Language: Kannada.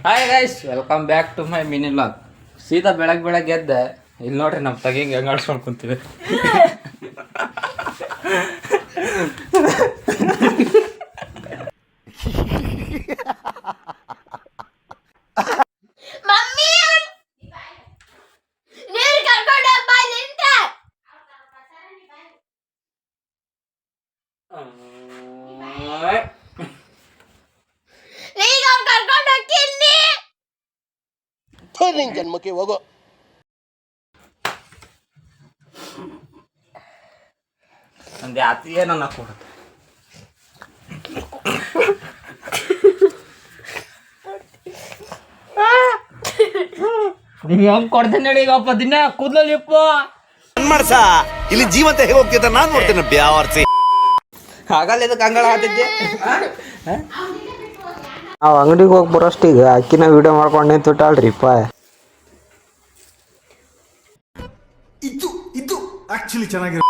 Hi guys, welcome back to my mini vlog. ಸೀದಾ ಬೆಳಗ್ಗೆ ಎದ್ದೆ. ಇಲ್ಲಿ ನೋಡ್ರಿ ನಮ್ಮ ತಗಿಂಗೆ ಹೆಂಗೆ ಆಡ್ಸ್ಕೊಂಡು ಕುಂತೀವಿ. ನಿನ್ ಜನ್ಮಕ್ಕೆ ಹೋಗೋ. ಒಂದು ಅತಿ ಏನನ್ನ ಕೊಡುತ್ತೆ. ನೀವು ಹೆಂಗ್ ಕೊಡ್ತೇನೆ ಹೇಳಿ ಈಗಪ್ಪ, ದಿನ ಕೂದಲಲ್ಲಿಪ್ಪ ಮಾಡ್ಸ ಇಲ್ಲಿ ಜೀವಂತ ಹೇಗೆ ಹೋಗ್ತಿದ್ದ ನಾನು ನೋಡ್ತೇನೆ ಬ್ಯಾವರ್ಸಿ. ಹಾಗಲ್ಲ ಇದಕ್ಕೆ ಅಂಗಳ ಹಾತಿದ್ದೆ. ನಾವು ಅಂಗಡಿಗೆ ಹೋಗಿ ಬರೋಷ್ಟು ಈಗ ಅಕ್ಕಿನ ವಿಡಿಯೋ ಮಾಡ್ಕೊಂಡು ನಿಂತುಬಿಟ್ಟಾಳ್ರಿಪ್ಪ. ಇದು ಆಕ್ಚುಲಿ ಚೆನ್ನಾಗಿರೋ